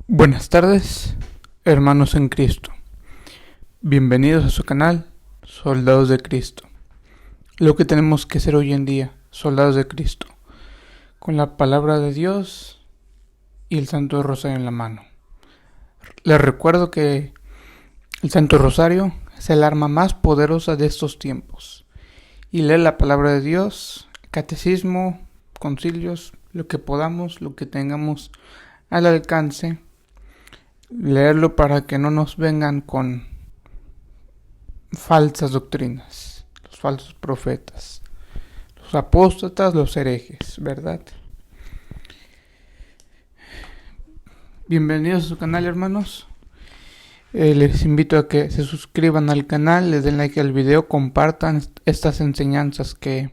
Buenas tardes, hermanos en Cristo. Bienvenidos a su canal, Soldados de Cristo. Lo que tenemos que ser hoy en día, soldados de Cristo, con la palabra de Dios y el Santo Rosario en la mano. Les recuerdo que el Santo Rosario es el arma más poderosa de estos tiempos. Y leer la palabra de Dios, catecismo, concilios, lo que podamos, lo que tengamos al alcance, leerlo para que no nos vengan con falsas doctrinas, los falsos profetas, los apóstatas, los herejes, ¿verdad? Bienvenidos a su canal, hermanos. Les invito a que se suscriban al canal, les den like al video, compartan estas enseñanzas que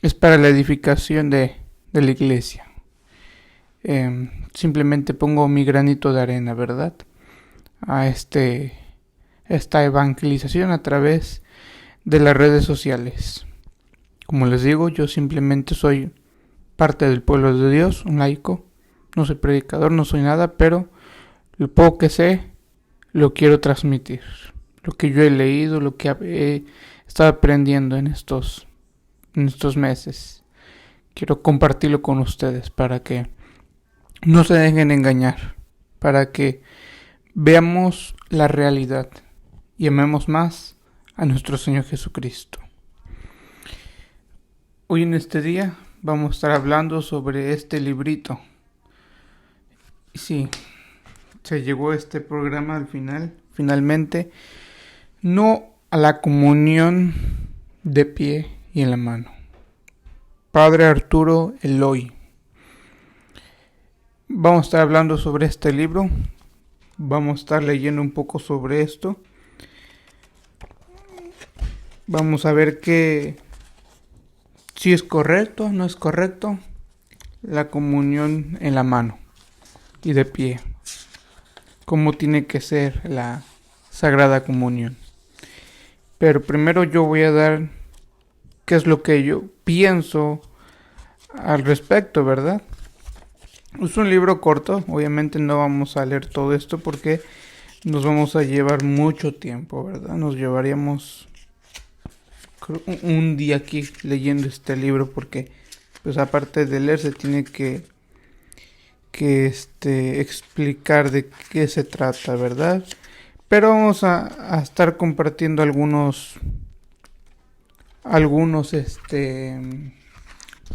es para la edificación de la iglesia. Simplemente pongo mi granito de arena, ¿verdad? A esta evangelización a través de las redes sociales. Como les digo, yo simplemente soy parte del pueblo de Dios, un laico. No soy predicador, no soy nada, pero lo poco que sé lo quiero transmitir. Lo que yo he leído, lo que he estado aprendiendo en estos meses. Quiero compartirlo con ustedes para que no se dejen engañar, para que veamos la realidad y amemos más a nuestro Señor Jesucristo. Hoy en este día vamos a estar hablando sobre este librito. Y sí, se llegó este programa al final, finalmente, no a la comunión de pie y en la mano. Padre Arturo Eloy. Vamos a estar hablando sobre este libro. Vamos a estar leyendo un poco sobre esto. Vamos a ver si es correcto o no es correcto la comunión en la mano y de pie. Cómo tiene que ser la Sagrada Comunión. Pero primero yo voy a dar qué es lo que yo pienso al respecto, ¿verdad? Es un libro corto, obviamente no vamos a leer todo esto porque nos vamos a llevar mucho tiempo, ¿verdad? Nos llevaríamos un día aquí leyendo este libro porque, pues aparte de leer, se tiene que explicar de qué se trata, ¿verdad? Pero vamos a estar compartiendo algunos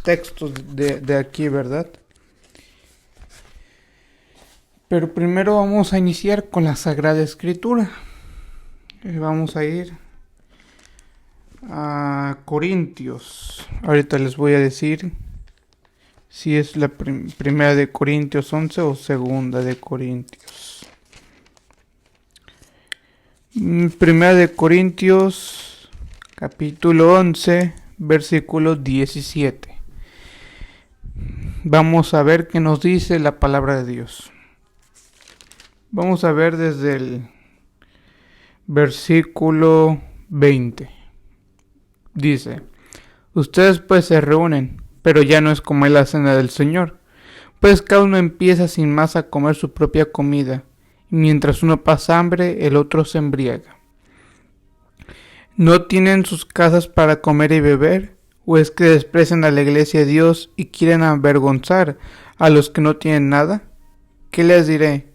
textos de aquí, ¿verdad? Pero primero vamos a iniciar con la Sagrada Escritura. Vamos a ir a Corintios. Ahorita les voy a decir si es la primera de Corintios 11 o segunda de Corintios. Primera de Corintios, capítulo 11, versículo 17. Vamos a ver qué nos dice la palabra de Dios. Vamos a ver desde el versículo 20. Dice: ustedes pues se reúnen, pero ya no es como en la cena del Señor, pues cada uno empieza sin más a comer su propia comida, y mientras uno pasa hambre, el otro se embriaga. ¿No tienen sus casas para comer y beber? ¿O es que desprecian a la iglesia de Dios y quieren avergonzar a los que no tienen nada? ¿Qué les diré?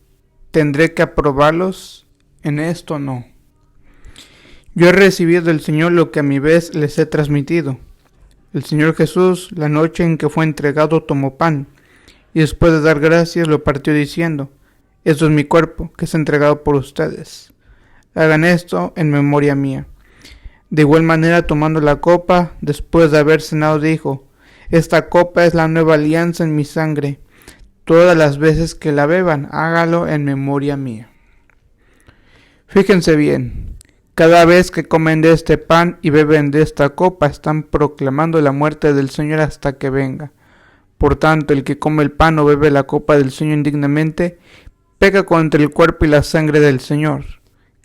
¿Tendré que aprobarlos? En esto no. Yo he recibido del Señor lo que a mi vez les he transmitido. El Señor Jesús, la noche en que fue entregado, tomó pan, y después de dar gracias lo partió diciendo: esto es mi cuerpo, que es entregado por ustedes. Hagan esto en memoria mía. De igual manera, tomando la copa, después de haber cenado, dijo: esta copa es la nueva alianza en mi sangre. Todas las veces que la beban, hágalo en memoria mía. Fíjense bien, cada vez que comen de este pan y beben de esta copa, están proclamando la muerte del Señor hasta que venga. Por tanto, el que come el pan o bebe la copa del Señor indignamente, peca contra el cuerpo y la sangre del Señor.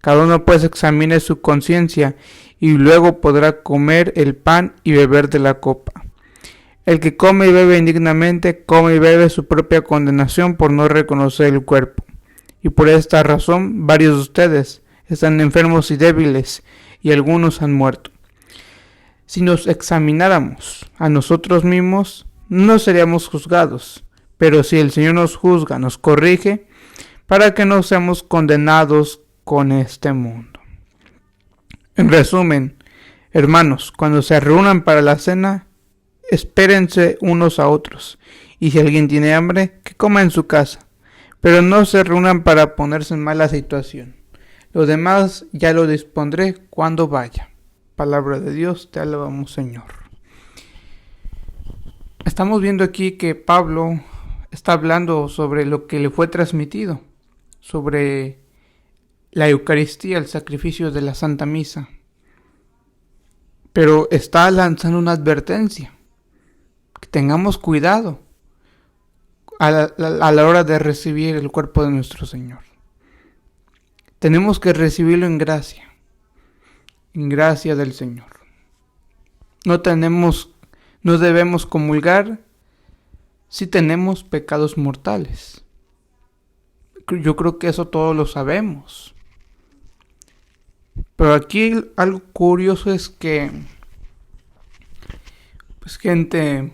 Cada uno pues examine su conciencia y luego podrá comer el pan y beber de la copa. El que come y bebe indignamente, come y bebe su propia condenación por no reconocer el cuerpo. Y por esta razón, varios de ustedes están enfermos y débiles, y algunos han muerto. Si nos examináramos a nosotros mismos, no seríamos juzgados. Pero si el Señor nos juzga, nos corrige, para que no seamos condenados con este mundo. En resumen, hermanos, cuando se reúnan para la cena, espérense unos a otros, y si alguien tiene hambre, que coma en su casa, pero no se reúnan para ponerse en mala situación. Lo demás ya lo dispondré cuando vaya. Palabra de Dios, te alabamos, Señor. Estamos viendo aquí que Pablo está hablando sobre lo que le fue transmitido, sobre la Eucaristía, el sacrificio de la Santa Misa. Pero está lanzando una advertencia, que tengamos cuidado a la hora de recibir el cuerpo de nuestro Señor. Tenemos que recibirlo en gracia del Señor. No debemos comulgar si tenemos pecados mortales. Yo creo que eso todos lo sabemos. Pero aquí algo curioso es que gente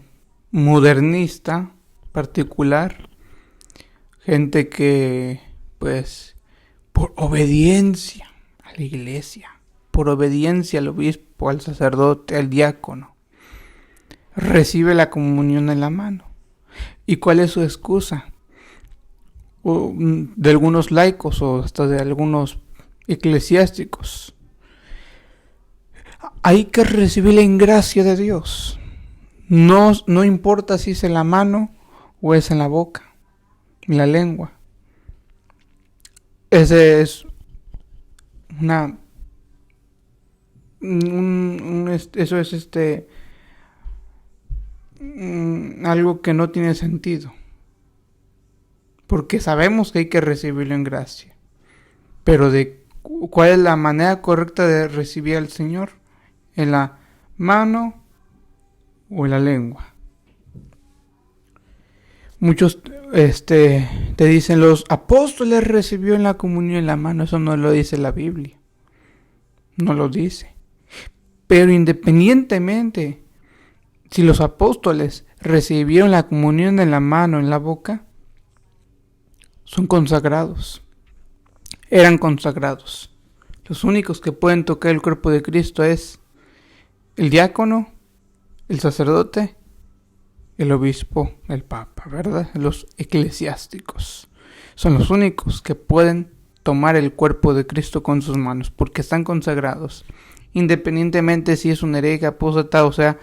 modernista particular, gente que por obediencia a la iglesia, por obediencia al obispo, al sacerdote, al diácono, recibe la comunión en la mano. ¿Y cuál es su excusa? De algunos laicos o hasta de algunos eclesiásticos. Hay que recibirla en gracia de Dios. No importa si es en la mano o es en la boca, en la lengua. Ese es algo que no tiene sentido, porque sabemos que hay que recibirlo en gracia, pero ¿cuál es la manera correcta de recibir al Señor? ¿En la mano o en la lengua? Muchos te dicen, los apóstoles recibió en la comunión en la mano. Eso no lo dice la Biblia, no lo dice. Pero independientemente si los apóstoles recibieron la comunión en la mano, en la boca, son consagrados, eran consagrados. Los únicos que pueden tocar el cuerpo de Cristo es el diácono, el sacerdote, el obispo, el papa, ¿verdad? Los eclesiásticos son los únicos que pueden tomar el cuerpo de Cristo con sus manos, porque están consagrados, independientemente si es un hereje, apóstata, o sea,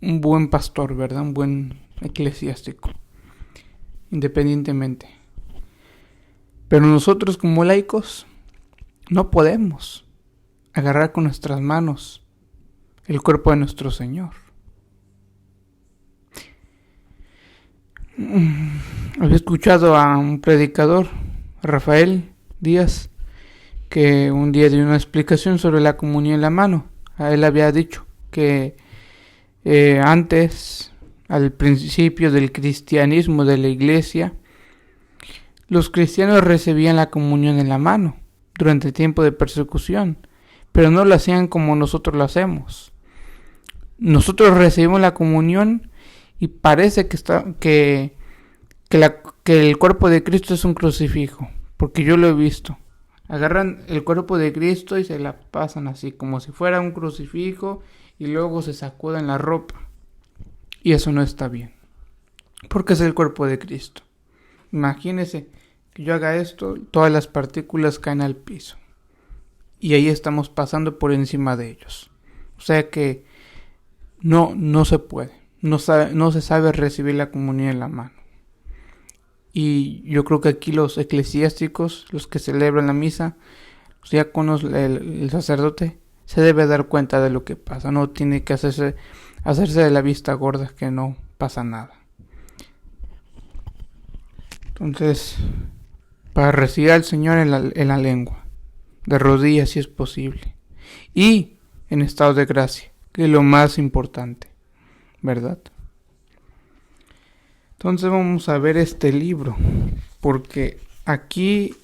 un buen pastor, ¿verdad? Un buen eclesiástico, independientemente. Pero nosotros como laicos no podemos agarrar con nuestras manos el cuerpo de nuestro Señor. Había escuchado a un predicador, Rafael Díaz, que un día dio una explicación sobre la comunión en la mano. A él había dicho que antes, al principio del cristianismo de la iglesia, los cristianos recibían la comunión en la mano durante el tiempo de persecución, pero no lo hacían como nosotros lo hacemos. Nosotros recibimos la comunión y parece que el cuerpo de Cristo es un crucifijo, porque yo lo he visto. Agarran el cuerpo de Cristo y se la pasan así, como si fuera un crucifijo, y luego se sacuden la ropa. Y eso no está bien, porque es el cuerpo de Cristo. Imagínense que yo haga esto, todas las partículas caen al piso, y ahí estamos pasando por encima de ellos. O sea que no se puede, no se sabe recibir la comunión en la mano. Y yo creo que aquí los eclesiásticos, los que celebran la misa, los diáconos, el sacerdote, se debe dar cuenta de lo que pasa. No tiene que hacerse de la vista gorda, que no pasa nada. Entonces, para recibir al Señor en la lengua, de rodillas si es posible, y en estado de gracia, que es lo más importante, ¿verdad? Entonces vamos a ver este libro, porque aquí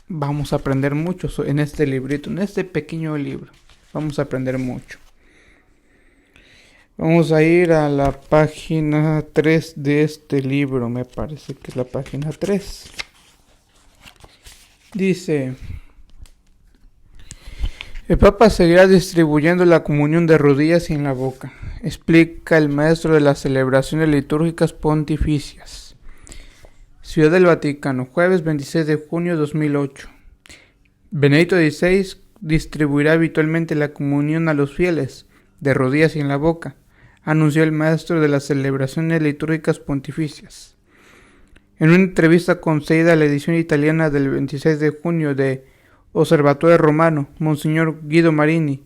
vamos a aprender mucho en este librito, en este pequeño libro. Vamos a aprender mucho. Vamos a ir a la página 3 de este libro, me parece que es la página 3. Dice: el Papa seguirá distribuyendo la comunión de rodillas y en la boca, explica el maestro de las celebraciones litúrgicas pontificias. Ciudad del Vaticano, jueves 26 de junio de 2008. Benedicto XVI distribuirá habitualmente la comunión a los fieles, de rodillas y en la boca, anunció el maestro de las celebraciones litúrgicas pontificias. En una entrevista concedida a la edición italiana del 26 de junio de Osservatore Romano, Monseñor Guido Marini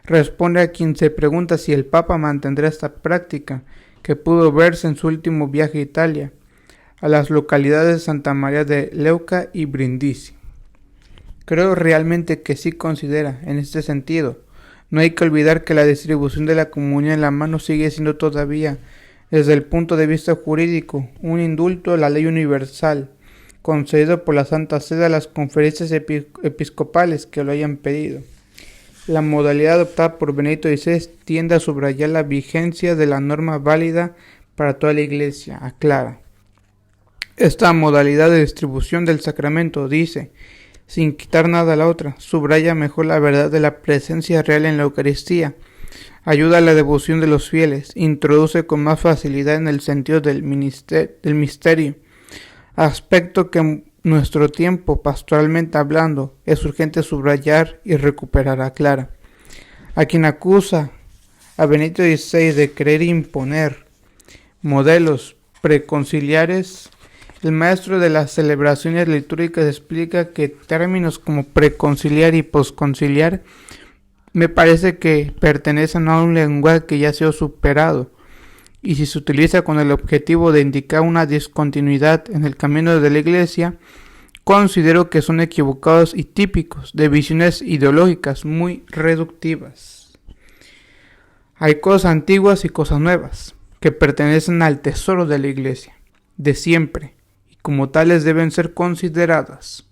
responde a quien se pregunta si el Papa mantendrá esta práctica que pudo verse en su último viaje a Italia, a las localidades de Santa María de Leuca y Brindisi. Creo realmente que sí considera, en este sentido. No hay que olvidar que la distribución de la comunión en la mano sigue siendo todavía, desde el punto de vista jurídico, un indulto a la ley universal, concedido por la Santa Sede a las conferencias episcopales que lo hayan pedido. La modalidad adoptada por Benedicto XVI tiende a subrayar la vigencia de la norma válida para toda la Iglesia, aclara. Esta modalidad de distribución del sacramento, dice, sin quitar nada a la otra, subraya mejor la verdad de la presencia real en la Eucaristía, ayuda a la devoción de los fieles, introduce con más facilidad en el sentido del misterio, aspecto que en nuestro tiempo, pastoralmente hablando, es urgente subrayar y recuperar, aclara. A quien acusa a Benedicto XVI de querer imponer modelos preconciliares, el maestro de las celebraciones litúrgicas explica que términos como preconciliar y posconciliar me parece que pertenecen a un lenguaje que ya ha sido superado, y si se utiliza con el objetivo de indicar una discontinuidad en el camino de la Iglesia, considero que son equivocados y típicos de visiones ideológicas muy reductivas. Hay cosas antiguas y cosas nuevas que pertenecen al tesoro de la Iglesia, de siempre, y como tales deben ser consideradas.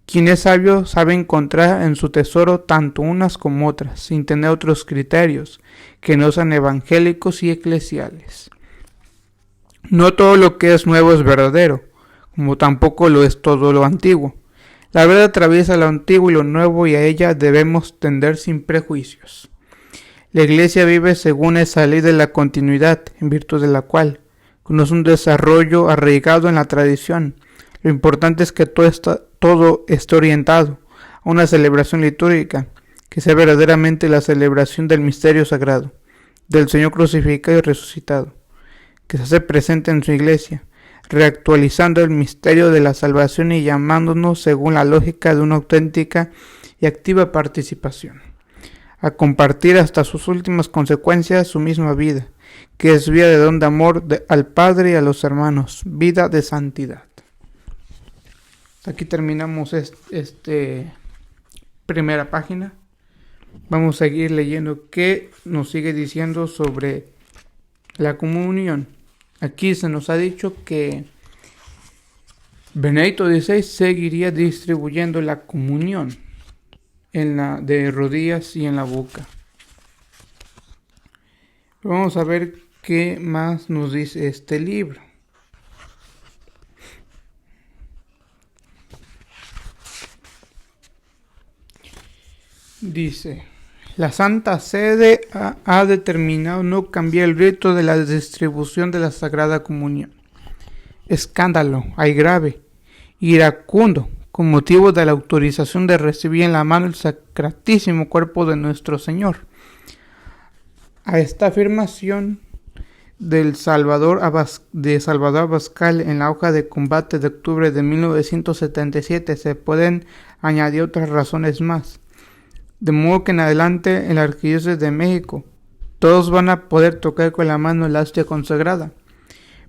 Quien es sabio sabe encontrar en su tesoro tanto unas como otras, sin tener otros criterios que no sean evangélicos y eclesiales. No todo lo que es nuevo es verdadero, como tampoco lo es todo lo antiguo. La verdad atraviesa lo antiguo y lo nuevo, y a ella debemos tender sin prejuicios. La Iglesia vive según esa ley de la continuidad, en virtud de la cual conoce un desarrollo arraigado en la tradición. Lo importante es que todo esté orientado a una celebración litúrgica, que sea verdaderamente la celebración del misterio sagrado, del Señor crucificado y resucitado, que se hace presente en su Iglesia, reactualizando el misterio de la salvación y llamándonos según la lógica de una auténtica y activa participación, a compartir hasta sus últimas consecuencias su misma vida, que es vida de don de amor al Padre y a los hermanos, vida de santidad. Aquí terminamos primera página. Vamos a seguir leyendo qué nos sigue diciendo sobre la comunión. Aquí se nos ha dicho que Benedicto XVI seguiría distribuyendo la comunión de rodillas y en la boca. Vamos a ver qué más nos dice este libro. Dice: la Santa Sede ha determinado no cambiar el rito de la distribución de la Sagrada Comunión. Escándalo hay grave, iracundo, con motivo de la autorización de recibir en la mano el sacratísimo cuerpo de nuestro Señor. A esta afirmación de Salvador Abascal en la hoja de combate de octubre de 1977 se pueden añadir otras razones más. De modo que en adelante en la Arquidiócesis de México todos van a poder tocar con la mano la hostia consagrada.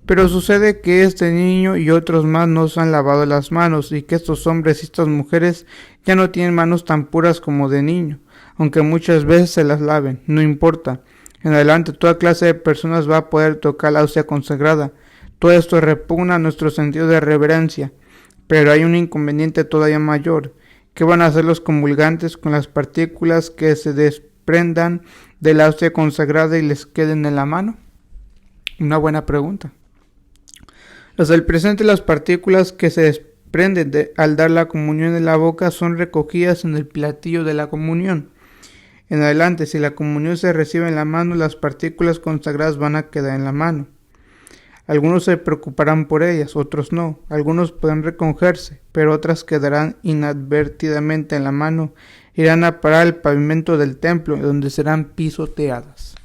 Pero sucede que este niño y otros más no se han lavado las manos, y que estos hombres y estas mujeres ya no tienen manos tan puras como de niño, aunque muchas veces se las laven, no importa. En adelante, toda clase de personas va a poder tocar la hostia consagrada. Todo esto repugna nuestro sentido de reverencia, pero hay un inconveniente todavía mayor. ¿Qué van a hacer los comulgantes con las partículas que se desprendan de la hostia consagrada y les queden en la mano? Una buena pregunta. Los del presente, las partículas que se desprenden al dar la comunión en la boca son recogidas en el platillo de la comunión. En adelante, si la comunión se recibe en la mano, las partículas consagradas van a quedar en la mano. Algunos se preocuparán por ellas, otros no. Algunos podrán recogerse, pero otras quedarán inadvertidamente en la mano. Irán a parar al pavimento del templo, donde serán pisoteadas.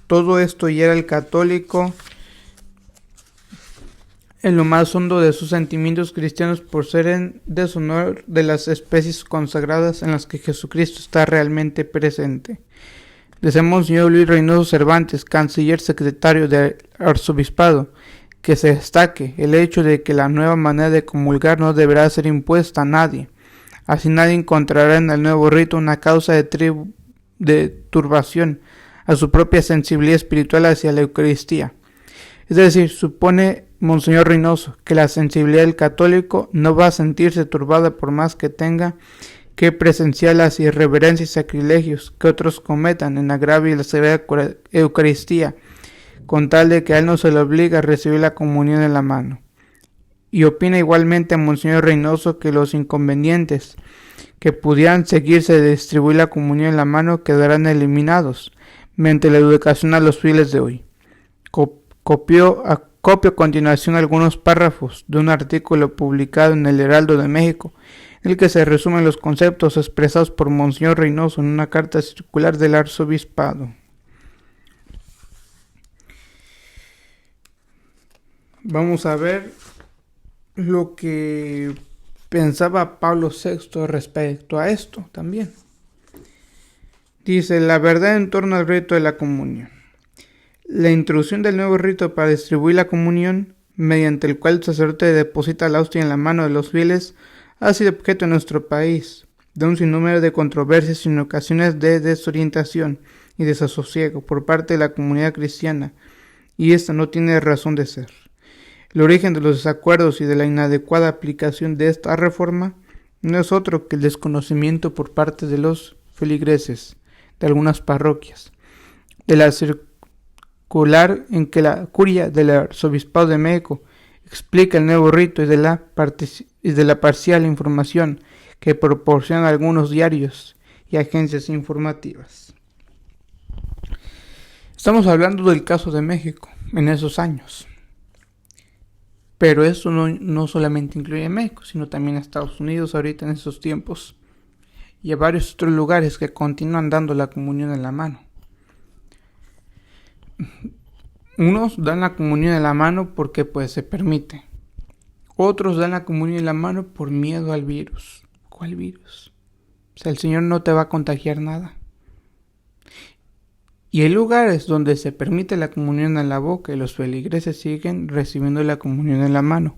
Todo esto hiera al católico en lo más hondo de sus sentimientos cristianos por ser en deshonor de las especies consagradas en las que Jesucristo está realmente presente. Desde Monseñor Luis Reynoso Cervantes, canciller secretario del arzobispado, que se destaque el hecho de que la nueva manera de comulgar no deberá ser impuesta a nadie. Así nadie encontrará en el nuevo rito una causa de turbación a su propia sensibilidad espiritual hacia la Eucaristía. Es decir, supone Monseñor Reynoso que la sensibilidad del católico no va a sentirse turbada por más que tenga que presenciar las irreverencias y sacrilegios que otros cometan en agravio de la Sagrada Eucaristía, con tal de que a él no se le obliga a recibir la comunión en la mano. Y opina igualmente Monseñor Reynoso que los inconvenientes que pudieran seguirse de distribuir la comunión en la mano quedarán eliminados mediante la educación a los fieles de hoy. Copio a continuación algunos párrafos de un artículo publicado en el Heraldo de México, en el que se resumen los conceptos expresados por Monseñor Reynoso en una carta circular del arzobispado. Vamos a ver lo que pensaba Pablo VI respecto a esto también. Dice: la verdad en torno al rito de la comunión. La introducción del nuevo rito para distribuir la comunión, mediante el cual el sacerdote deposita la hostia en la mano de los fieles, ha sido objeto en nuestro país de un sinnúmero de controversias y en ocasiones de desorientación y desasosiego por parte de la comunidad cristiana, y esta no tiene razón de ser. El origen de los desacuerdos y de la inadecuada aplicación de esta reforma no es otro que el desconocimiento por parte de los feligreses de algunas parroquias, de la circular en que la curia del arzobispado de México explica el nuevo rito y de la parcial información que proporcionan algunos diarios y agencias informativas. Estamos hablando del caso de México en esos años, pero esto no solamente incluye a México, sino también a Estados Unidos ahorita en esos tiempos y a varios otros lugares que continúan dando la comunión en la mano. Unos dan la comunión en la mano porque pues se permite. Otros dan la comunión en la mano por miedo al virus. ¿Cuál virus? O sea, el Señor no te va a contagiar nada. Y hay lugares donde se permite la comunión en la boca y los feligreses siguen recibiendo la comunión en la mano.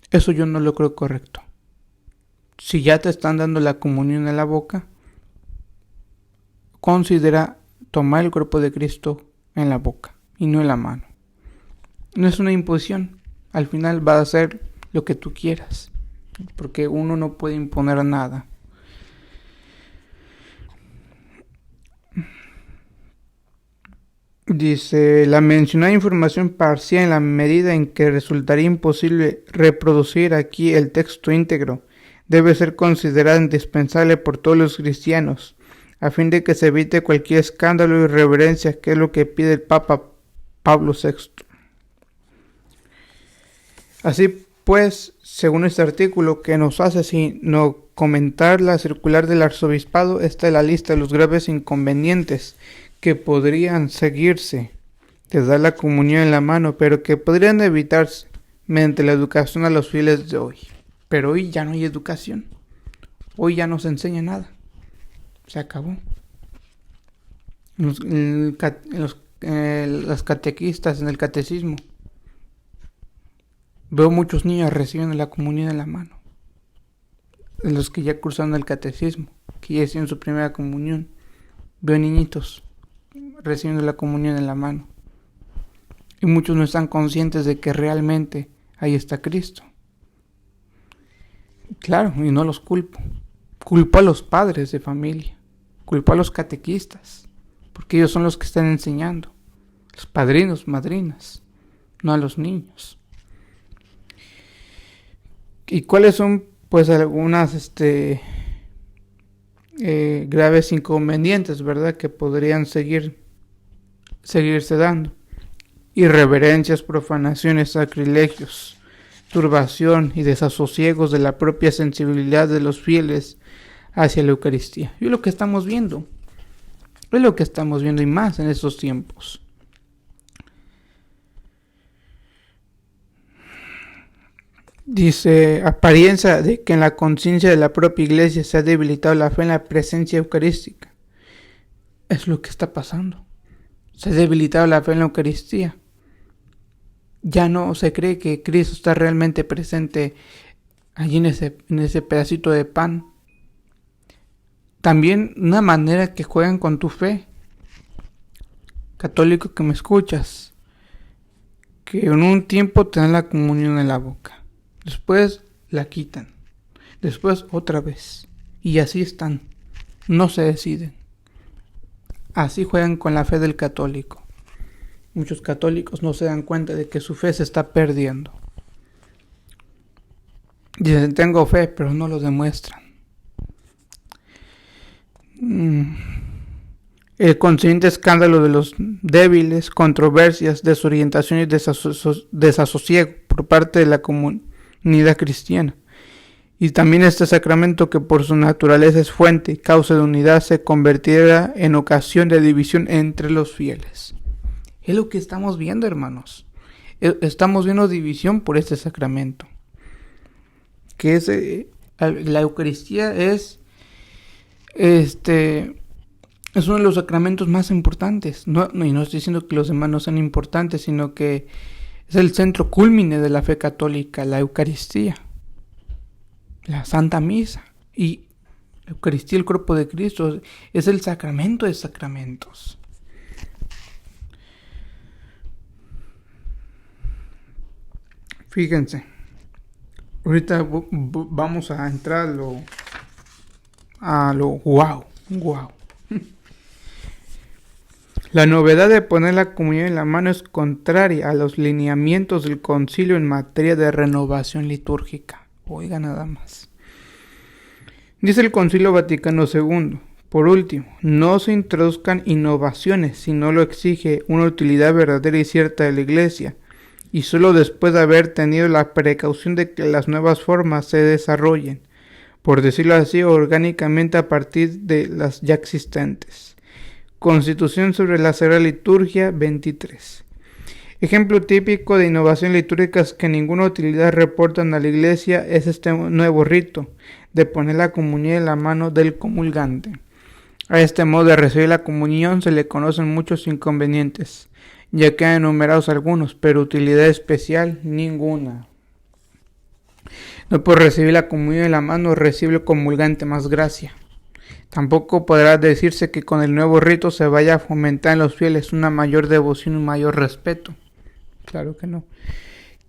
Eso yo no lo creo correcto. Si ya te están dando la comunión en la boca, considera tomar el cuerpo de Cristo en la boca y no en la mano. No es una imposición. Al final va a hacer lo que tú quieras, porque uno no puede imponer nada. Dice: la mencionada información parcial, en la medida en que resultaría imposible reproducir aquí el texto íntegro, debe ser considerada indispensable por todos los cristianos, a fin de que se evite cualquier escándalo y irreverencia, que es lo que pide el Papa Pablo VI. Así pues, según este artículo que nos hace sino comentar la circular del arzobispado, esta es la lista de los graves inconvenientes que podrían seguirse de dar la comunión en la mano, pero que podrían evitarse mediante la educación a los fieles de hoy. Pero hoy ya no hay educación. Hoy ya no se enseña nada. Se acabó. Las catequistas en el catecismo. Veo muchos niños recibiendo la comunión en la mano. De los que ya cursaron el catecismo, que ya hicieron su primera comunión. Veo niñitos recibiendo la comunión en la mano. Y muchos no están conscientes de que realmente ahí está Cristo. Claro, y no los culpo. Culpo a los padres de familia. Culpo a los catequistas. Porque ellos son los que están enseñando. Los padrinos, madrinas. No a los niños. ¿Y cuáles son pues algunas graves inconvenientes, verdad? Que podrían seguirse dando. Irreverencias, profanaciones, sacrilegios, turbación y desasosiegos de la propia sensibilidad de los fieles hacia la Eucaristía. Y es lo que estamos viendo. Es lo que estamos viendo y más en estos tiempos. Dice, apariencia de que en la conciencia de la propia Iglesia se ha debilitado la fe en la presencia eucarística. Es lo que está pasando. Se ha debilitado la fe en la Eucaristía. Ya no se cree que Cristo está realmente presente allí en ese pedacito de pan. También una manera que juegan con tu fe. Católico que me escuchas. Que en un tiempo te dan la comunión en la boca. Después la quitan. Después otra vez. Y así están. No se deciden. Así juegan con la fe del católico. Muchos católicos no se dan cuenta de que su fe se está perdiendo. Dicen, tengo fe, pero no lo demuestran. El consiguiente escándalo de los débiles, controversias, desorientación y desasosiego por parte de la comunidad cristiana. Y también este sacramento, que por su naturaleza es fuente y causa de unidad, se convertirá en ocasión de división entre los fieles. Es lo que estamos viendo, hermanos. Estamos viendo división por este sacramento. Que es la Eucaristía es uno de los sacramentos más importantes. Y no estoy diciendo que los demás no sean importantes, sino que es el centro cúlmine de la fe católica, la Eucaristía. La Santa Misa. Y la Eucaristía, el cuerpo de Cristo, es el sacramento de sacramentos. Fíjense, ahorita vamos a entrar a lo wow. La novedad de poner la comunión en la mano es contraria a los lineamientos del concilio en materia de renovación litúrgica. Oiga nada más. Dice el Concilio Vaticano II, por último, no se introduzcan innovaciones si no lo exige una utilidad verdadera y cierta de la Iglesia, y solo después de haber tenido la precaución de que las nuevas formas se desarrollen, por decirlo así, orgánicamente a partir de las ya existentes. Constitución sobre la Sagrada Liturgia 23. Ejemplo típico de innovación litúrgica que ninguna utilidad reportan a la Iglesia es este nuevo rito de poner la comunión en la mano del comulgante. A este modo de recibir la comunión se le conocen muchos inconvenientes, ya que han enumerados algunos, pero utilidad especial ninguna. No por recibir la comunión en la mano recibe el comulgante más gracia. Tampoco podrá decirse que con el nuevo rito se vaya a fomentar en los fieles una mayor devoción y un mayor respeto. Claro que no.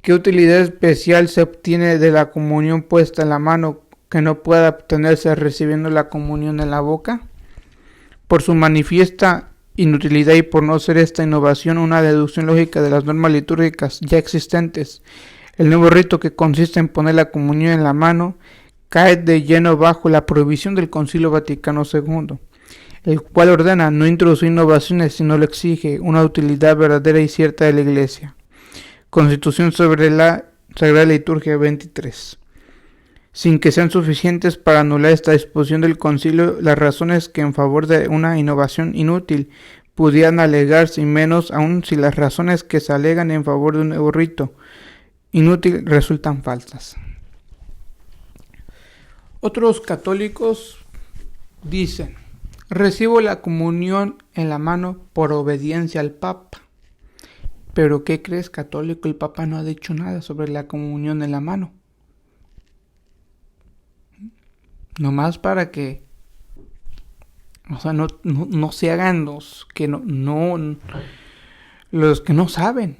¿Qué utilidad especial se obtiene de la comunión puesta en la mano que no pueda obtenerse recibiendo la comunión en la boca? Por su manifiesta inutilidad y por no ser esta innovación una deducción lógica de las normas litúrgicas ya existentes, el nuevo rito, que consiste en poner la comunión en la mano, cae de lleno bajo la prohibición del Concilio Vaticano II, el cual ordena no introducir innovaciones si no lo exige una utilidad verdadera y cierta de la Iglesia. Constitución sobre la Sagrada Liturgia 23. Sin que sean suficientes para anular esta disposición del concilio las razones que en favor de una innovación inútil pudieran alegarse, y menos aún si las razones que se alegan en favor de un nuevo rito inútil resultan falsas. Otros católicos dicen: recibo la comunión en la mano por obediencia al Papa. Pero ¿qué crees, católico? El Papa no ha dicho nada sobre la comunión en la mano. Nomás para que O sea, no se hagan los que los que no saben.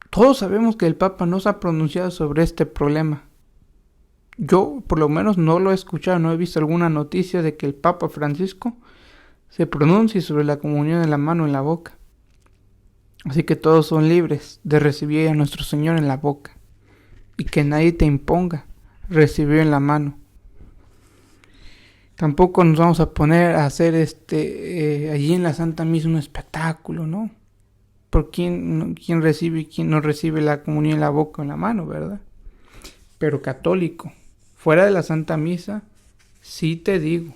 Todos sabemos que el Papa no se ha pronunciado sobre este problema. Yo, por lo menos, no lo he escuchado, no he visto alguna noticia de que el Papa Francisco se pronuncie sobre la comunión en la mano en la boca. Así que todos son libres de recibir a nuestro Señor en la boca. Y que nadie te imponga recibir en la mano. Tampoco nos vamos a poner a hacer allí en la Santa Misa un espectáculo, ¿no? Por quién recibe y quién no recibe la comunión en la boca o en la mano, ¿verdad? Pero católico, fuera de la Santa Misa, sí te digo,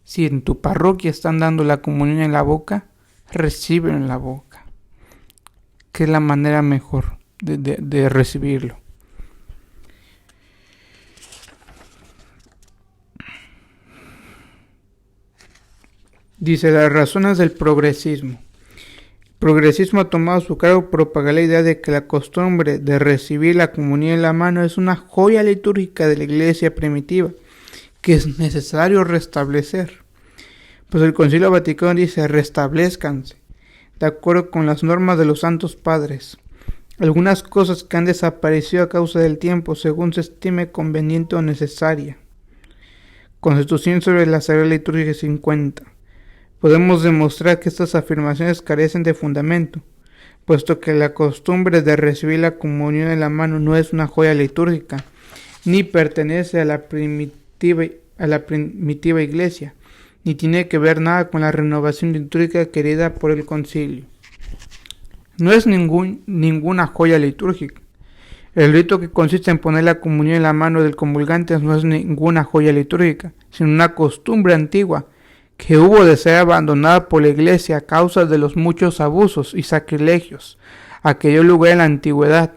si en tu parroquia están dando la comunión en la boca, recíbelo en la boca, que es la manera mejor de recibirlo. Dice, las razones del progresismo. El progresismo ha tomado su cargo propagar la idea de que la costumbre de recibir la comunión en la mano es una joya litúrgica de la iglesia primitiva que es necesario restablecer. Pues el Concilio Vaticano dice, restablezcanse, de acuerdo con las normas de los santos padres, algunas cosas que han desaparecido a causa del tiempo según se estime conveniente o necesaria. Constitución sobre la Sagrada Liturgia 50. Podemos demostrar que estas afirmaciones carecen de fundamento, puesto que la costumbre de recibir la comunión en la mano no es una joya litúrgica, ni pertenece a la primitiva iglesia, ni tiene que ver nada con la renovación litúrgica querida por el concilio. No es ninguna joya litúrgica. El rito que consiste en poner la comunión en la mano del comulgante no es ninguna joya litúrgica, sino una costumbre antigua que hubo de ser abandonada por la iglesia a causa de los muchos abusos y sacrilegios a que dio lugar en la antigüedad.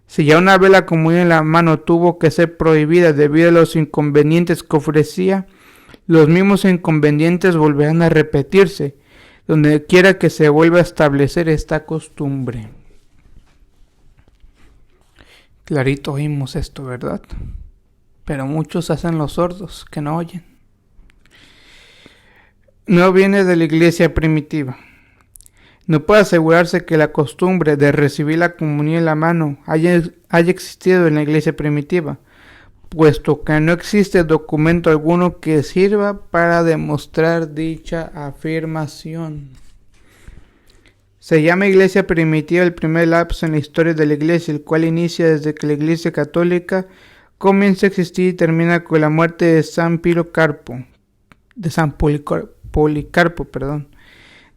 Si ya una vez la comunión en la mano tuvo que ser prohibida debido a los inconvenientes que ofrecía, los mismos inconvenientes volverán a repetirse, donde quiera que se vuelva a establecer esta costumbre. Clarito oímos esto, ¿verdad? Pero muchos hacen los sordos, que no oyen. No viene de la iglesia primitiva. No puede asegurarse que la costumbre de recibir la comunión en la mano haya existido en la iglesia primitiva, puesto que no existe documento alguno que sirva para demostrar dicha afirmación. Se llama iglesia primitiva el primer lapso en la historia de la iglesia, el cual inicia desde que la iglesia católica comienza a existir y termina con la muerte de San Policarpo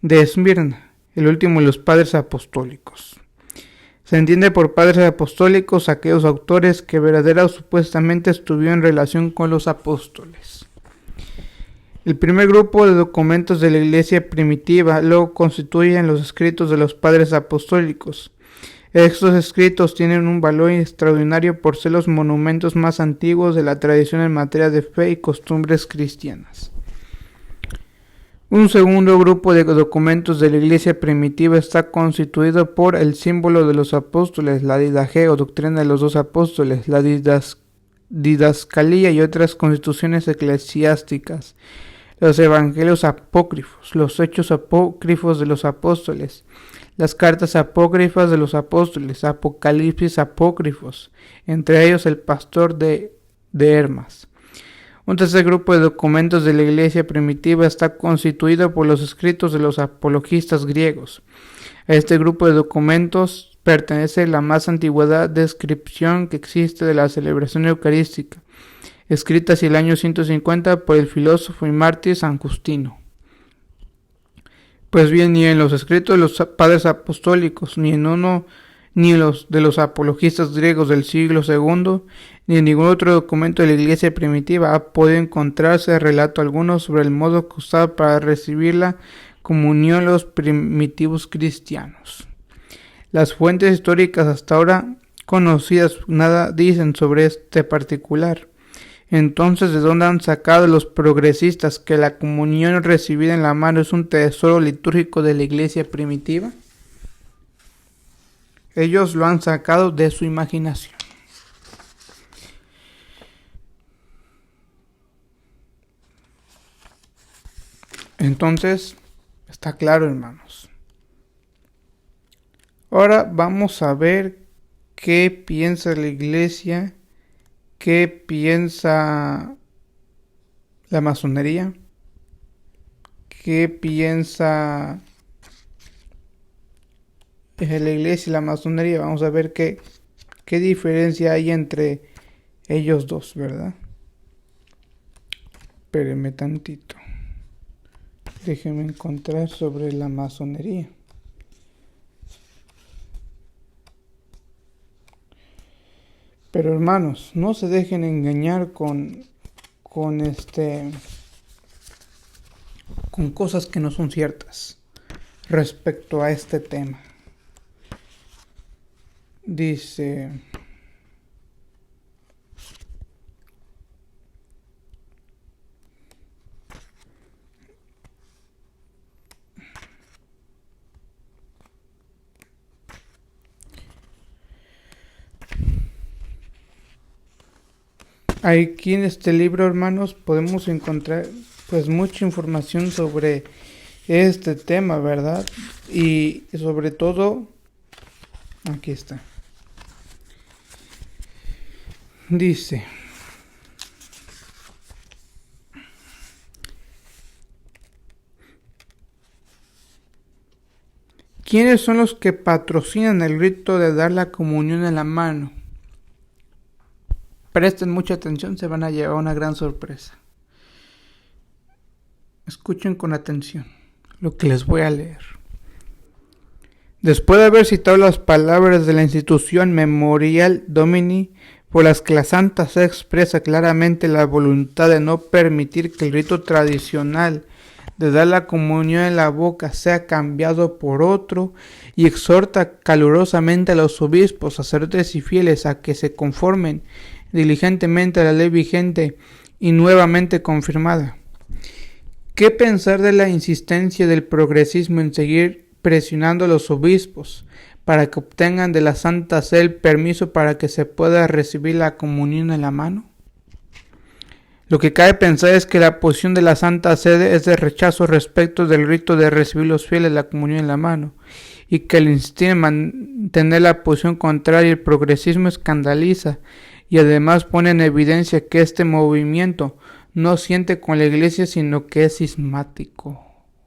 de Esmirna, el último de los padres apostólicos. Se entiende por padres apostólicos aquellos autores que verdadera o supuestamente estuvieron en relación con los apóstoles. El primer grupo de documentos de la iglesia primitiva lo constituyen los escritos de los padres apostólicos. Estos escritos tienen un valor extraordinario por ser los monumentos más antiguos de la tradición en materia de fe y costumbres cristianas. Un segundo grupo de documentos de la iglesia primitiva está constituido por el símbolo de los apóstoles, la didaje o doctrina de los dos apóstoles, la didascalía y otras constituciones eclesiásticas, los evangelios apócrifos, los hechos apócrifos de los apóstoles, las cartas apócrifas de los apóstoles, apocalipsis apócrifos, entre ellos el pastor de Hermas. Un tercer grupo de documentos de la iglesia primitiva está constituido por los escritos de los apologistas griegos. A este grupo de documentos pertenece la más antigua descripción que existe de la celebración eucarística, escrita hacia el año 150 por el filósofo y mártir San Justino. Pues bien, ni en los escritos de los padres apostólicos, ni en los de los apologistas griegos del siglo II, ni en ningún otro documento de la iglesia primitiva ha podido encontrarse relato alguno sobre el modo que usaba para recibir la comunión los primitivos cristianos. Las fuentes históricas hasta ahora conocidas nada dicen sobre este particular. Entonces, ¿de dónde han sacado los progresistas que la comunión recibida en la mano es un tesoro litúrgico de la iglesia primitiva? Ellos lo han sacado de su imaginación. Entonces, está claro, hermanos. Ahora vamos a ver qué piensa la iglesia, qué piensa la masonería, qué piensa la iglesia y la masonería. Vamos a ver qué diferencia hay entre ellos dos, ¿verdad? Espérenme tantito. Déjenme encontrar sobre la masonería. Pero hermanos, no se dejen engañar con cosas que no son ciertas respecto a este tema. Dice: aquí en este libro, hermanos, podemos encontrar pues mucha información sobre este tema, ¿verdad? Y sobre todo, aquí está. Dice: ¿quiénes son los que patrocinan el rito de dar la comunión en la mano? Presten mucha atención, se van a llevar una gran sorpresa. Escuchen con atención lo que les voy a leer. Después de haber citado las palabras de la institución Memorial Domini, por las que la Santa Sede expresa claramente la voluntad de no permitir que el rito tradicional de dar la comunión en la boca sea cambiado por otro, y exhorta calurosamente a los obispos, sacerdotes y fieles a que se conformen diligentemente a la ley vigente y nuevamente confirmada. ¿Qué pensar de la insistencia del progresismo en seguir presionando a los obispos para que obtengan de la Santa Sede el permiso para que se pueda recibir la comunión en la mano? Lo que cabe pensar es que la posición de la Santa Sede es de rechazo respecto del rito de recibir los fieles la comunión en la mano, y que al insistir en mantener la posición contraria el progresismo escandaliza y además pone en evidencia que este movimiento no siente con la iglesia sino que es cismático.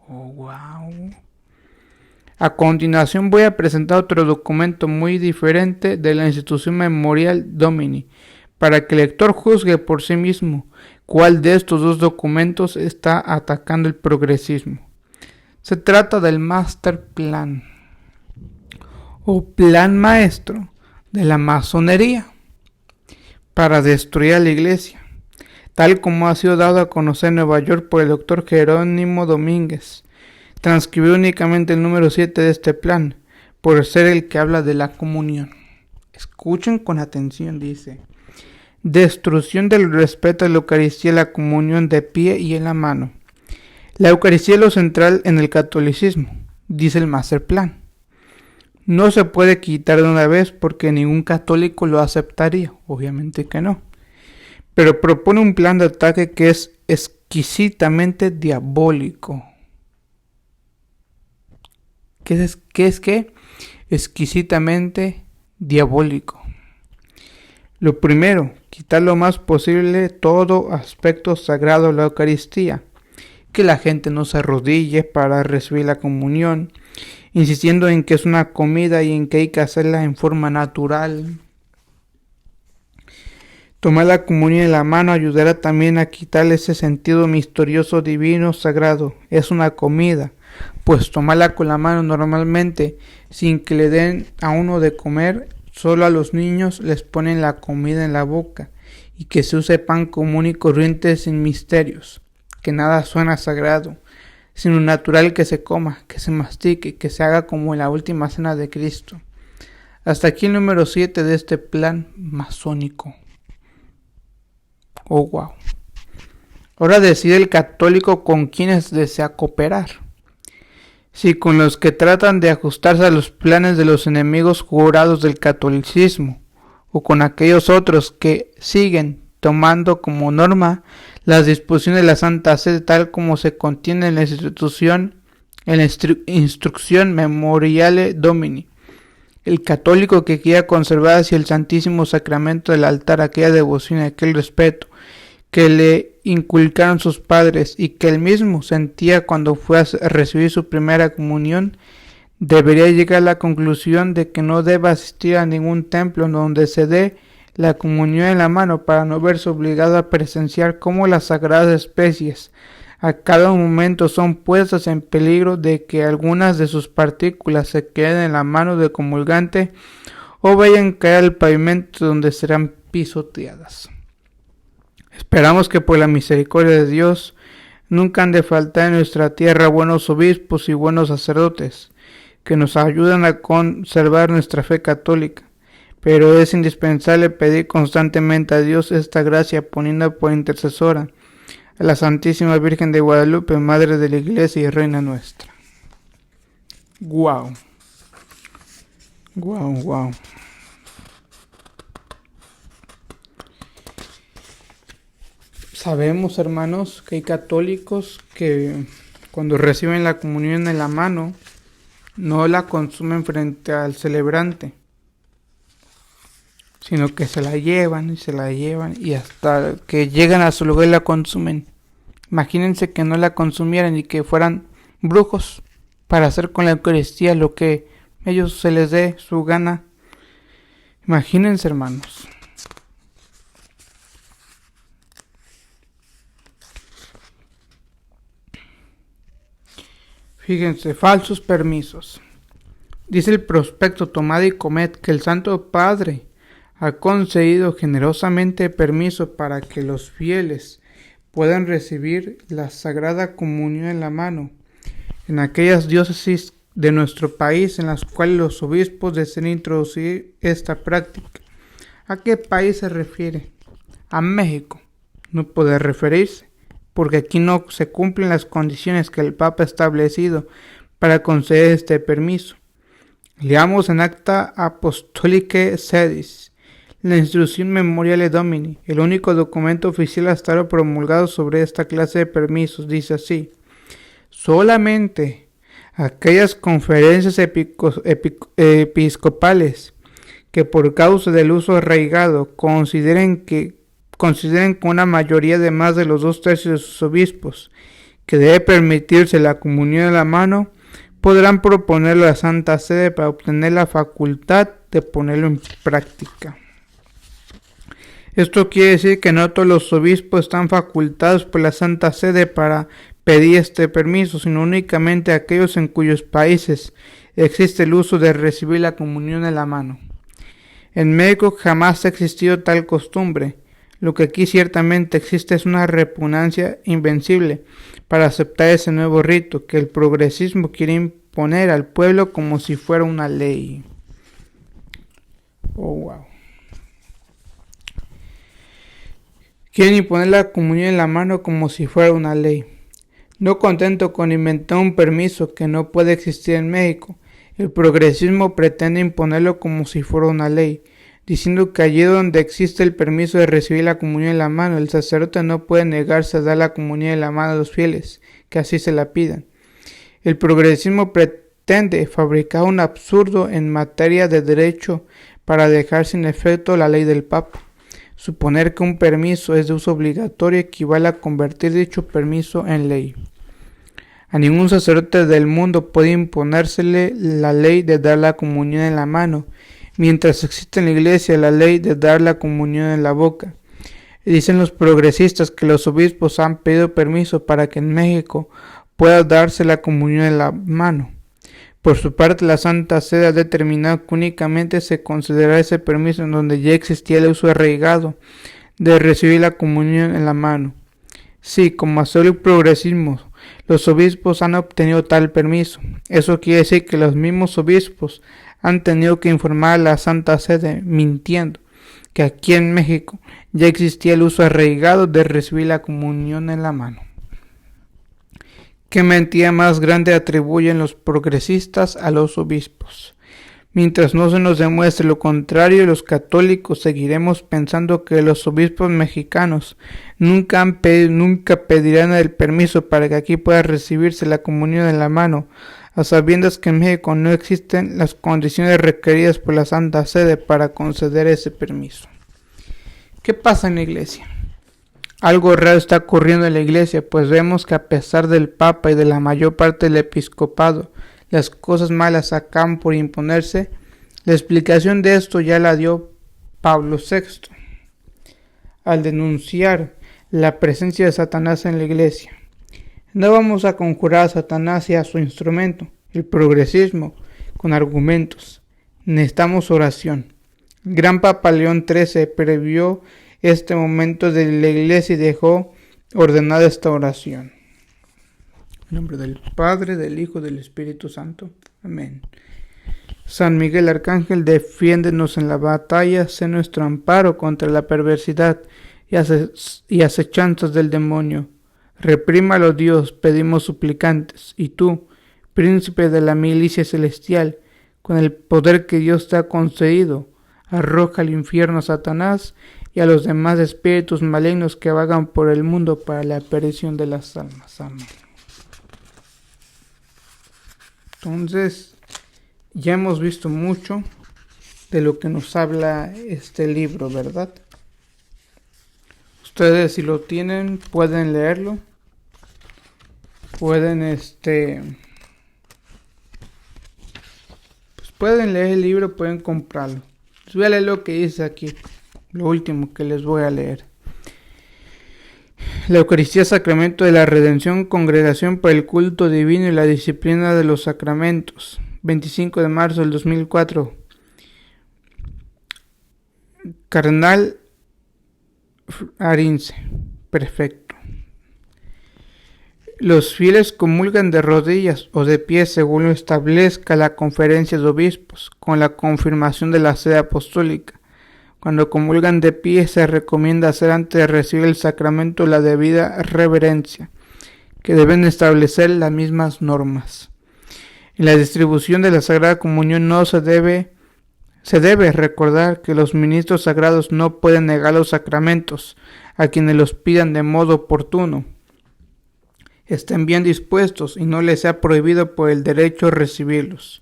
Oh, wow. A continuación voy a presentar otro documento muy diferente de la institución Memorial Domini, para que el lector juzgue por sí mismo cuál de estos dos documentos está atacando el progresismo. Se trata del Master Plan o Plan Maestro de la Masonería para destruir a la iglesia, tal como ha sido dado a conocer en Nueva York por el doctor Jerónimo Domínguez. Transcribió únicamente el número 7 de este plan, por ser el que habla de la comunión. Escuchen con atención, dice: destrucción del respeto a la Eucaristía y la comunión de pie y en la mano. La Eucaristía es lo central en el catolicismo, dice el Master Plan. No se puede quitar de una vez porque ningún católico lo aceptaría, obviamente que no. Pero propone un plan de ataque que es exquisitamente diabólico. ¿Qué es qué? Exquisitamente diabólico. Lo primero, quitar lo más posible todo aspecto sagrado de la Eucaristía, que la gente no se arrodille para recibir la comunión, insistiendo en que es una comida y en que hay que hacerla en forma natural. Tomar la comunión en la mano ayudará también a quitarle ese sentido misterioso, divino, sagrado. Es una comida, pues tomarla con la mano normalmente, sin que le den a uno de comer, solo a los niños les ponen la comida en la boca, y que se use pan común y corriente sin misterios, que nada suena sagrado, sino natural que se coma, que se mastique, que se haga como en la última cena de Cristo. Hasta aquí el número 7 de este plan masónico. Oh, wow. Ahora decide el católico con quienes desea cooperar. Si con los que tratan de ajustarse a los planes de los enemigos jurados del catolicismo, o con aquellos otros que siguen tomando como norma las disposiciones de la Santa Sede tal como se contiene en la Instrucción Memoriale Domini. El católico que quiera conservar hacia el Santísimo Sacramento del altar aquella devoción y aquel respeto que le inculcaron sus padres y que él mismo sentía cuando fue a recibir su primera comunión, debería llegar a la conclusión de que no debe asistir a ningún templo en donde se dé la comunión en la mano para no verse obligado a presenciar cómo las sagradas especies a cada momento son puestas en peligro de que algunas de sus partículas se queden en la mano del comulgante o vayan a caer al pavimento donde serán pisoteadas. Esperamos que por la misericordia de Dios nunca han de faltar en nuestra tierra buenos obispos y buenos sacerdotes que nos ayudan a conservar nuestra fe católica, pero es indispensable pedir constantemente a Dios esta gracia poniendo por intercesora a la Santísima Virgen de Guadalupe, Madre de la Iglesia y Reina nuestra. Wow. Sabemos, hermanos, que hay católicos que cuando reciben la comunión en la mano no la consumen frente al celebrante, sino que se la llevan y hasta que llegan a su lugar la consumen. Imagínense que no la consumieran y que fueran brujos para hacer con la Eucaristía lo que ellos se les dé su gana. Imagínense, hermanos. Fíjense, falsos permisos. Dice el prospecto Tomad y Comed que el Santo Padre ha concedido generosamente permiso para que los fieles puedan recibir la Sagrada Comunión en la mano en aquellas diócesis de nuestro país en las cuales los obispos deseen introducir esta práctica. ¿A qué país se refiere? A México. No puede referirse, porque aquí no se cumplen las condiciones que el Papa ha establecido para conceder este permiso. Leamos en Acta Apostolicae Sedis, la Instrucción Memoriale Domini, el único documento oficial hasta ahora promulgado sobre esta clase de permisos, dice así: solamente aquellas conferencias episcopales que por causa del uso arraigado consideren con una mayoría de más de los 2/3 de sus obispos que debe permitirse la comunión en la mano, podrán proponerlo a la Santa Sede para obtener la facultad de ponerlo en práctica. Esto quiere decir que no todos los obispos están facultados por la Santa Sede para pedir este permiso, sino únicamente aquellos en cuyos países existe el uso de recibir la comunión en la mano. En México jamás ha existido tal costumbre. Lo que aquí ciertamente existe es una repugnancia invencible para aceptar ese nuevo rito que el progresismo quiere imponer al pueblo como si fuera una ley. Oh, wow. Quieren imponer la comunión en la mano como si fuera una ley. No contento con inventar un permiso que no puede existir en México, el progresismo pretende imponerlo como si fuera una ley, diciendo que allí donde existe el permiso de recibir la comunión en la mano, el sacerdote no puede negarse a dar la comunión en la mano a los fieles, que así se la pidan. El progresismo pretende fabricar un absurdo en materia de derecho para dejar sin efecto la ley del Papa. Suponer que un permiso es de uso obligatorio equivale a convertir dicho permiso en ley. A ningún sacerdote del mundo puede imponérsele la ley de dar la comunión en la mano, mientras existe en la Iglesia la ley de dar la comunión en la boca. Dicen los progresistas que los obispos han pedido permiso para que en México pueda darse la comunión en la mano. Por su parte, la Santa Sede ha determinado que únicamente se considerará ese permiso en donde ya existía el uso arraigado de recibir la comunión en la mano. Sí, como hace el progresismo, los obispos han obtenido tal permiso. Eso quiere decir que los mismos obispos han tenido que informar a la Santa Sede, mintiendo, que aquí en México ya existía el uso arraigado de recibir la comunión en la mano. ¿Qué mentira más grande atribuyen los progresistas a los obispos? Mientras no se nos demuestre lo contrario, los católicos seguiremos pensando que los obispos mexicanos nunca pedirán el permiso para que aquí pueda recibirse la comunión en la mano, a sabiendas que en México no existen las condiciones requeridas por la Santa Sede para conceder ese permiso. ¿Qué pasa en la Iglesia? Algo raro está ocurriendo en la Iglesia, pues vemos que a pesar del Papa y de la mayor parte del episcopado, las cosas malas acaban por imponerse. La explicación de esto ya la dio Pablo VI al denunciar la presencia de Satanás en la Iglesia. No vamos a conjurar a Satanás y a su instrumento, el progresismo, con argumentos. Necesitamos oración. El gran Papa León XIII previó este momento de la Iglesia y dejó ordenada esta oración. En nombre del Padre, del Hijo y del Espíritu Santo. Amén. San Miguel Arcángel, defiéndenos en la batalla, sé nuestro amparo contra la perversidad y acechanzas del demonio. Reprímalo Dios, pedimos suplicantes, y tú, príncipe de la milicia celestial, con el poder que Dios te ha concedido, arroja al infierno a Satanás y a los demás espíritus malignos que vagan por el mundo para la perdición de las almas. Amén. Entonces, ya hemos visto mucho de lo que nos habla este libro, ¿verdad? Ustedes, si lo tienen, pueden leerlo. Pueden pueden leer el libro, pueden comprarlo. Les voy a leer lo que dice aquí, lo último que les voy a leer. La Eucaristía, sacramento de la redención, congregación para el culto divino y la disciplina de los sacramentos. 25 de marzo del 2004. Cardenal Arinze. Perfecto. Los fieles comulgan de rodillas o de pie según lo establezca la conferencia de obispos, con la confirmación de la sede apostólica. Cuando comulgan de pie se recomienda hacer antes de recibir el sacramento la debida reverencia, que deben establecer las mismas normas. En la distribución de la Sagrada Comunión se debe recordar que los ministros sagrados no pueden negar los sacramentos a quienes los pidan de modo oportuno. Estén bien dispuestos y no les sea prohibido por el derecho recibirlos.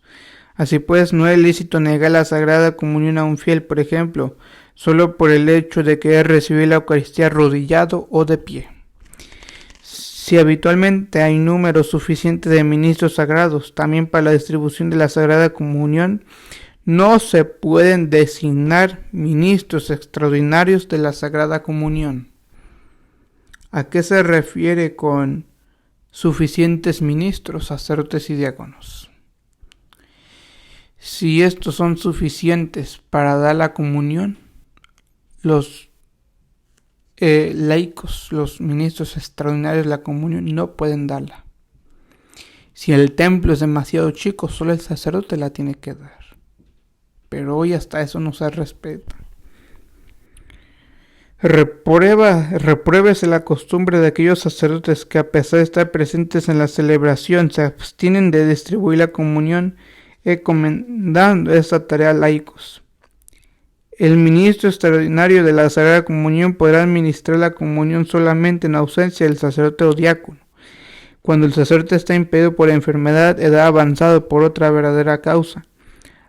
Así pues, no es lícito negar la Sagrada Comunión a un fiel, por ejemplo, solo por el hecho de querer recibir la Eucaristía arrodillado o de pie. Si habitualmente hay número suficiente de ministros sagrados, también para la distribución de la Sagrada Comunión, no se pueden designar ministros extraordinarios de la Sagrada Comunión. ¿A qué se refiere con suficientes ministros, sacerdotes y diáconos? Si estos son suficientes para dar la comunión, los laicos, los ministros extraordinarios de la comunión, no pueden darla. Si el templo es demasiado chico, solo el sacerdote la tiene que dar. Pero hoy hasta eso no se respeta. Repruébese la costumbre de aquellos sacerdotes que, a pesar de estar presentes en la celebración, se abstienen de distribuir la comunión, encomendando esta tarea a laicos. El ministro extraordinario de la Sagrada Comunión podrá administrar la comunión solamente en ausencia del sacerdote o diácono, cuando el sacerdote está impedido por enfermedad, edad avanzada o por otra verdadera causa,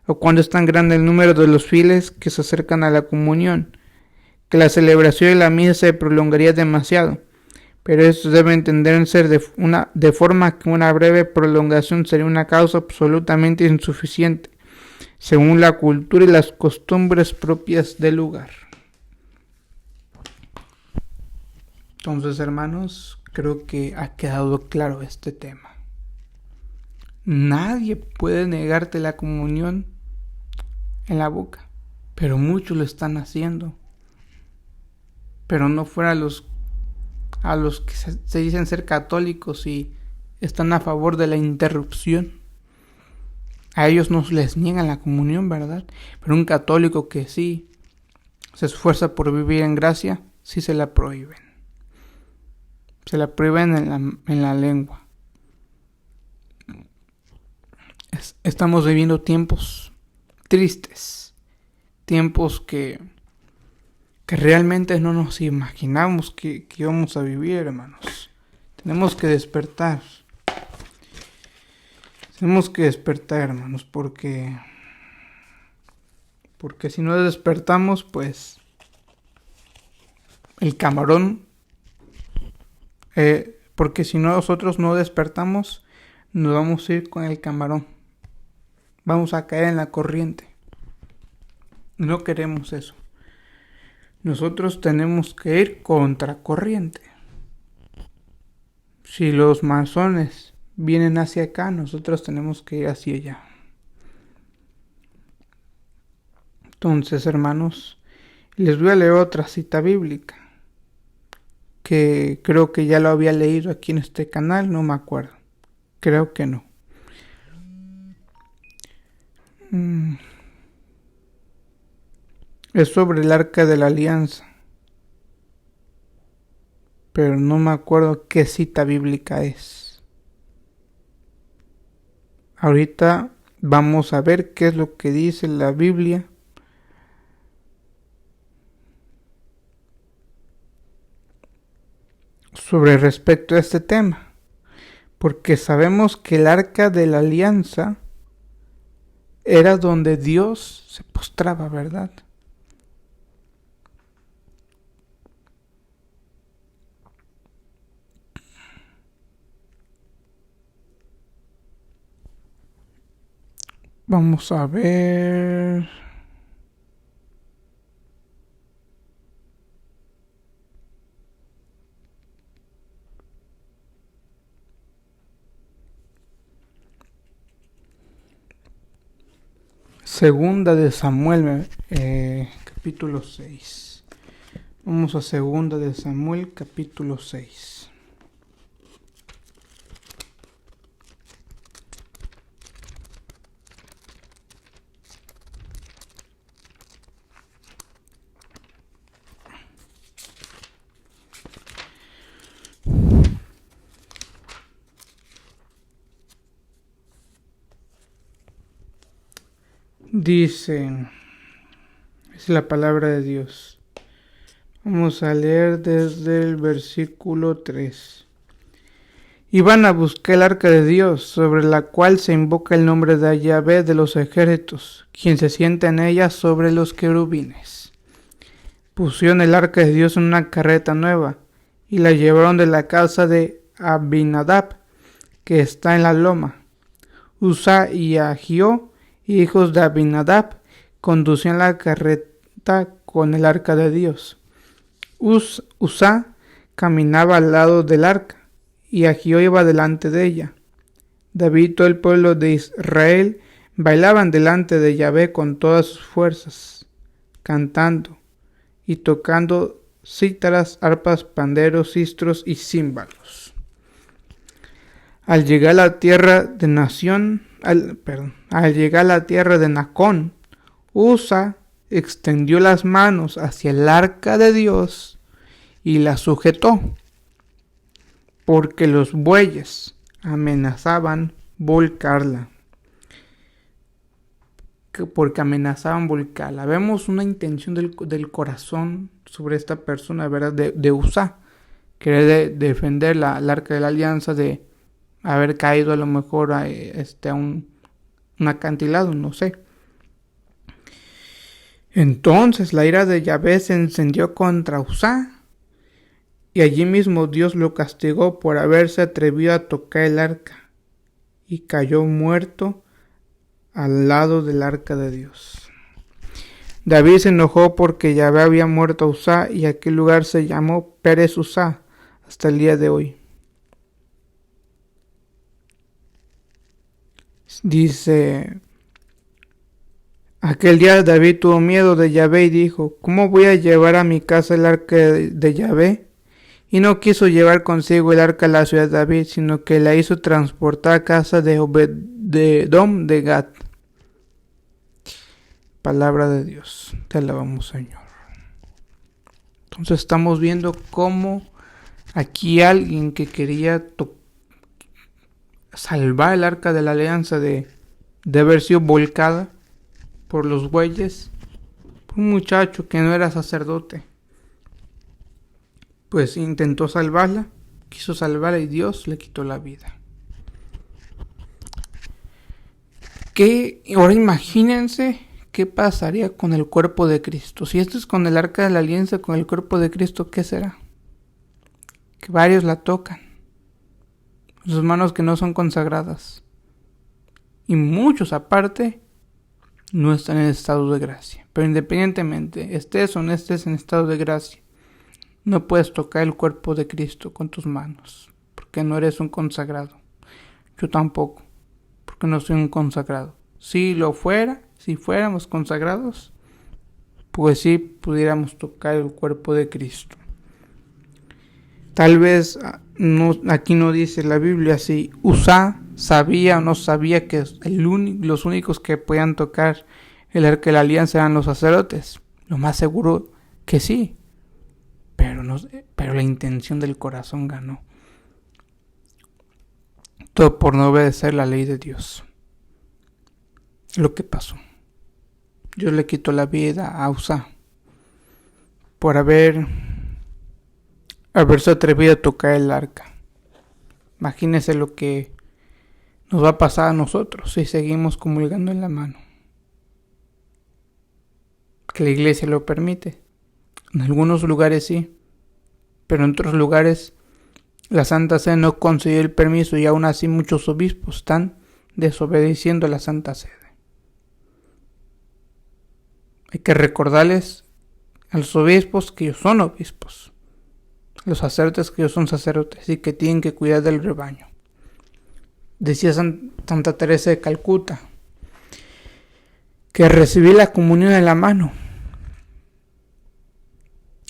o cuando es tan grande el número de los fieles que se acercan a la comunión, que la celebración de la misa se prolongaría demasiado, pero esto debe entenderse de forma que una breve prolongación sería una causa absolutamente insuficiente, según la cultura y las costumbres propias del lugar. Entonces, hermanos, creo que ha quedado claro este tema. Nadie puede negarte la comunión en la boca, pero muchos lo están haciendo. Pero no fuera a los que se dicen ser católicos y están a favor de la interrupción. A ellos no les niegan la comunión, ¿verdad? Pero un católico que sí se esfuerza por vivir en gracia, sí se la prohíben. Se la prohíben en la lengua. Estamos viviendo tiempos tristes, tiempos que realmente no nos imaginamos que íbamos a vivir, hermanos. Tenemos que despertar. Tenemos que despertar, hermanos, porque si no despertamos, pues el camarón, porque si nosotros no despertamos, nos vamos a ir con el camarón. Vamos a caer en la corriente. No queremos eso. Nosotros tenemos que ir contra corriente. Si los masones vienen hacia acá, nosotros tenemos que ir hacia allá. Entonces, hermanos, les voy a leer otra cita bíblica que creo que ya lo había leído aquí en este canal, no me acuerdo. Creo que no. Es sobre el Arca de la Alianza, pero no me acuerdo qué cita bíblica es. Ahorita vamos a ver qué es lo que dice la Biblia sobre respecto a este tema, porque sabemos que el Arca de la Alianza era donde Dios se postraba, ¿verdad? Vamos a ver. Segunda de Samuel, capítulo 6. Vamos a Segunda de Samuel, capítulo 6. Dice, es la palabra de Dios. Vamos a leer desde el versículo 3. Y van a buscar el arca de Dios, sobre la cual se invoca el nombre de Yahvé de los ejércitos, quien se sienta en ella sobre los querubines. Pusieron el arca de Dios en una carreta nueva, y la llevaron de la casa de Abinadab, que está en la loma. Usa y Ahió, hijos de Abinadab, conducían la carreta con el arca de Dios. Usa caminaba al lado del arca, y Ahió iba delante de ella. David y todo el pueblo de Israel bailaban delante de Yahvé con todas sus fuerzas, cantando y tocando cítaras, arpas, panderos, sistros y címbalos. Al llegar a la tierra de Nacón, Usa extendió las manos hacia el arca de Dios y la sujetó, porque los bueyes amenazaban volcarla. Vemos una intención del corazón sobre esta persona, ¿verdad? De Usa. Querer defender el arca de la alianza, de haber caído a lo mejor a un acantilado, no sé. Entonces la ira de Yahvé se encendió contra Usa, y allí mismo Dios lo castigó por haberse atrevido a tocar el arca, y cayó muerto al lado del arca de Dios. David se enojó porque Yahvé había muerto a Usa, y aquel lugar se llamó Pérez Usa hasta el día de hoy. Dice, aquel día David tuvo miedo de Yahvé y dijo, ¿cómo voy a llevar a mi casa el arca de Yahvé? Y no quiso llevar consigo el arca a la ciudad de David, sino que la hizo transportar a casa de Obed-Edom de Gat. Palabra de Dios, te alabamos, Señor. Entonces estamos viendo cómo aquí alguien que quería salvar el arca de la alianza de haber sido volcada, por los bueyes, por un muchacho que no era sacerdote. Pues intentó salvarla, quiso salvarla y Dios le quitó la vida. Ahora imagínense qué pasaría con el cuerpo de Cristo. Si esto es con el arca de la alianza, con el cuerpo de Cristo, ¿qué será? Que varios la tocan. Sus manos que no son consagradas. Y muchos aparte no están en estado de gracia. Pero independientemente, estés o no estés en estado de gracia, no puedes tocar el cuerpo de Cristo con tus manos, porque no eres un consagrado. Yo tampoco, porque no soy un consagrado. Si fuéramos consagrados, pues sí pudiéramos tocar el cuerpo de Cristo. Tal vez aquí no dice la Biblia si Uzá sabía o no sabía que los únicos que podían tocar el arca de la alianza eran los sacerdotes. Lo más seguro que sí, pero la intención del corazón ganó. Todo por no obedecer la ley de Dios. Lo que pasó. Dios le quitó la vida a Uzá por haberse atrevido a tocar el arca. Imagínense lo que nos va a pasar a nosotros si seguimos comulgando en la mano. Que la iglesia lo permite. En algunos lugares sí, pero en otros lugares la Santa Sede no concedió el permiso y aún así muchos obispos están desobedeciendo a la Santa Sede. Hay que recordarles a los obispos que ellos son obispos, a los sacerdotes que ellos son sacerdotes y que tienen que cuidar del rebaño. Decía Santa Teresa de Calcuta que recibir la comunión en la mano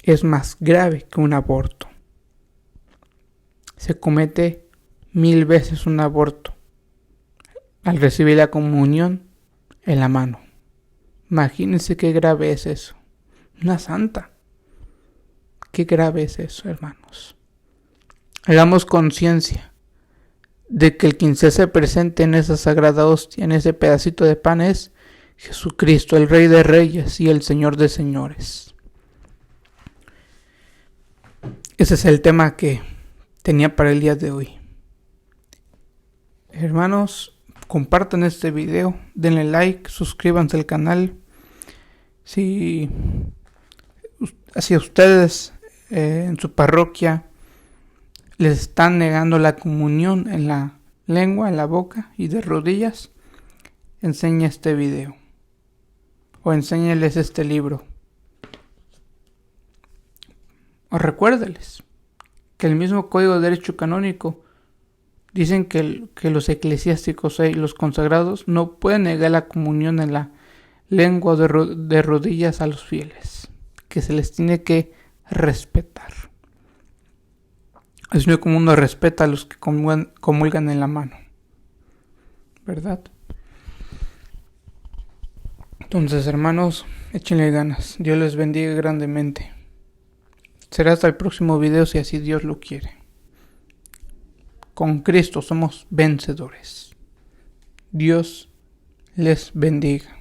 es más grave que un aborto. Se comete 1000 veces un aborto al recibir la comunión en la mano. Imagínense qué grave es eso. Una santa. Qué grave es eso, hermanos. Hagamos conciencia de que el quien se hace presente en esa sagrada hostia, en ese pedacito de pan, es Jesucristo, el Rey de Reyes y el Señor de Señores. Ese es el tema que tenía para el día de hoy. Hermanos, compartan este video, denle like, suscríbanse al canal. Si hacia ustedes en su parroquia les están negando la comunión en la lengua, en la boca y de rodillas, enseña este video o enséñeles este libro. O recuérdeles que el mismo Código de Derecho Canónico dicen que los eclesiásticos y los consagrados no pueden negar la comunión en la lengua de rodillas a los fieles, que se les tiene que respetar. Es muy común no respeta a los que comulgan en la mano, ¿verdad? Entonces, hermanos, échenle ganas. Dios les bendiga grandemente. Será hasta el próximo video si así Dios lo quiere. Con Cristo somos vencedores. Dios les bendiga.